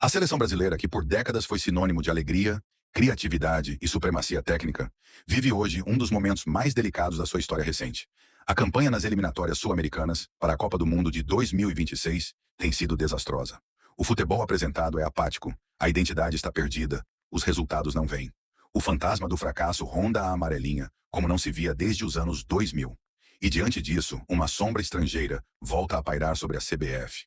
A seleção brasileira, que por décadas foi sinônimo de alegria, criatividade e supremacia técnica, vive hoje um dos momentos mais delicados da sua história recente. A campanha nas eliminatórias sul-americanas para a Copa do Mundo de 2026 tem sido desastrosa. O futebol apresentado é apático, a identidade está perdida, os resultados não vêm. O fantasma do fracasso ronda a amarelinha, como não se via desde os anos 2000. E diante disso, uma sombra estrangeira volta a pairar sobre a CBF.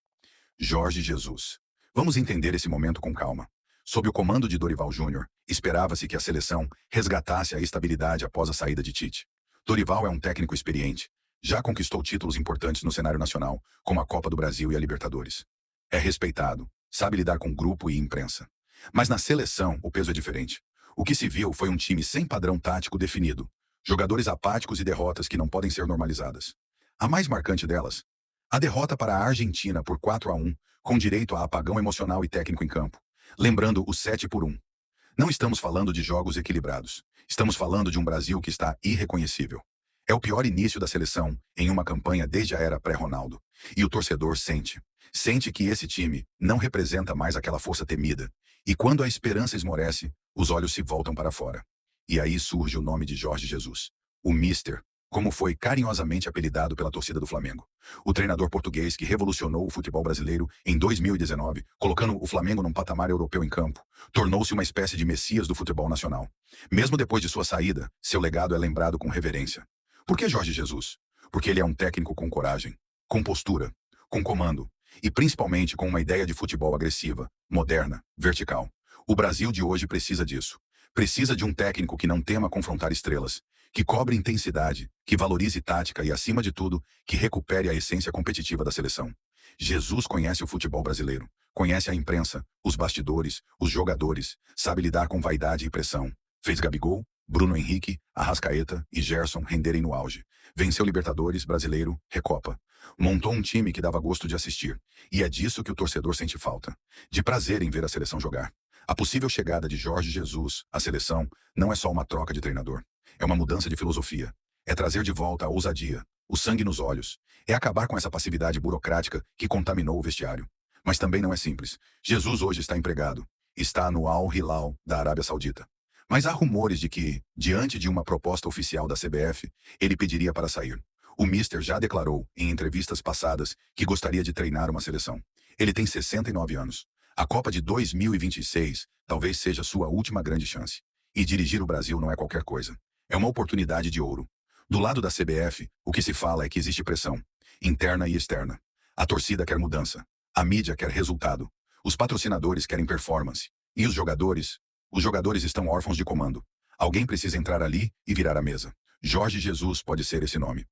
Jorge Jesus. Vamos entender esse momento com calma. Sob o comando de Dorival Júnior, esperava-se que a seleção resgatasse a estabilidade após a saída de Tite. Dorival é um técnico experiente. Já conquistou títulos importantes no cenário nacional, como a Copa do Brasil e a Libertadores. É respeitado, sabe lidar com grupo e imprensa. Mas na seleção, o peso é diferente. O que se viu foi um time sem padrão tático definido. Jogadores apáticos e derrotas que não podem ser normalizadas. A mais marcante delas, a derrota para a Argentina por 4-1, com direito a apagão emocional e técnico em campo. Lembrando o 7-1. Não estamos falando de jogos equilibrados. Estamos falando de um Brasil que está irreconhecível. É o pior início da seleção em uma campanha desde a era pré-Ronaldo. E o torcedor sente. Sente que esse time não representa mais aquela força temida. E quando a esperança esmorece, os olhos se voltam para fora. E aí surge o nome de Jorge Jesus. O Mister, como foi carinhosamente apelidado pela torcida do Flamengo. O treinador português que revolucionou o futebol brasileiro em 2019, colocando o Flamengo num patamar europeu em campo, tornou-se uma espécie de messias do futebol nacional. Mesmo depois de sua saída, seu legado é lembrado com reverência. Por que Jorge Jesus? Porque ele é um técnico com coragem, com postura, com comando, e principalmente com uma ideia de futebol agressiva, moderna, vertical. O Brasil de hoje precisa disso. Precisa de um técnico que não tema confrontar estrelas, que cobre intensidade, que valorize tática e, acima de tudo, que recupere a essência competitiva da seleção. Jesus conhece o futebol brasileiro, conhece a imprensa, os bastidores, os jogadores, sabe lidar com vaidade e pressão. Fez Gabigol, Bruno Henrique, Arrascaeta e Gerson renderem no auge. Venceu Libertadores, Brasileiro, Recopa. Montou um time que dava gosto de assistir. E é disso que o torcedor sente falta. De prazer em ver a seleção jogar. A possível chegada de Jorge Jesus à seleção não é só uma troca de treinador. É uma mudança de filosofia. É trazer de volta a ousadia, o sangue nos olhos. É acabar com essa passividade burocrática que contaminou o vestiário. Mas também não é simples. Jesus hoje está empregado. Está no Al Hilal da Arábia Saudita. Mas há rumores de que, diante de uma proposta oficial da CBF, ele pediria para sair. O Mister já declarou, em entrevistas passadas, que gostaria de treinar uma seleção. Ele tem 69 anos. A Copa de 2026 talvez seja sua última grande chance. E dirigir o Brasil não é qualquer coisa. É uma oportunidade de ouro. Do lado da CBF, o que se fala é que existe pressão, interna e externa. A torcida quer mudança. A mídia quer resultado. Os patrocinadores querem performance. E os jogadores? Os jogadores estão órfãos de comando. Alguém precisa entrar ali e virar a mesa. Jorge Jesus pode ser esse nome.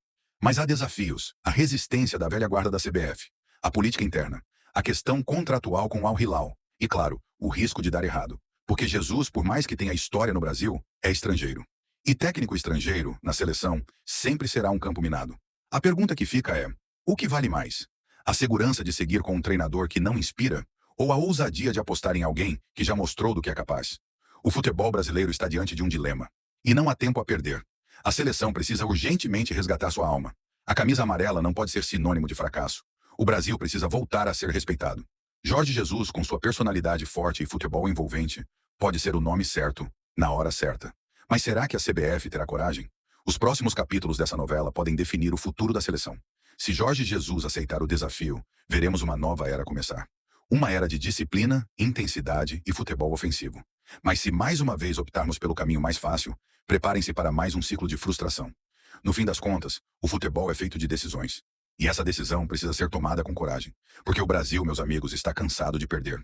Mas há desafios. A resistência da velha guarda da CBF. A política interna. A questão contratual com o Al Hilal. E, claro, o risco de dar errado. Porque Jesus, por mais que tenha história no Brasil, é estrangeiro. E técnico estrangeiro, na seleção, sempre será um campo minado. A pergunta que fica é, o que vale mais? A segurança de seguir com um treinador que não inspira? Ou a ousadia de apostar em alguém que já mostrou do que é capaz? O futebol brasileiro está diante de um dilema. E não há tempo a perder. A seleção precisa urgentemente resgatar sua alma. A camisa amarela não pode ser sinônimo de fracasso. O Brasil precisa voltar a ser respeitado. Jorge Jesus, com sua personalidade forte e futebol envolvente, pode ser o nome certo, na hora certa. Mas será que a CBF terá coragem? Os próximos capítulos dessa novela podem definir o futuro da seleção. Se Jorge Jesus aceitar o desafio, veremos uma nova era começar. Uma era de disciplina, intensidade e futebol ofensivo. Mas se mais uma vez optarmos pelo caminho mais fácil, preparem-se para mais um ciclo de frustração. No fim das contas, o futebol é feito de decisões. E essa decisão precisa ser tomada com coragem. Porque o Brasil, meus amigos, está cansado de perder.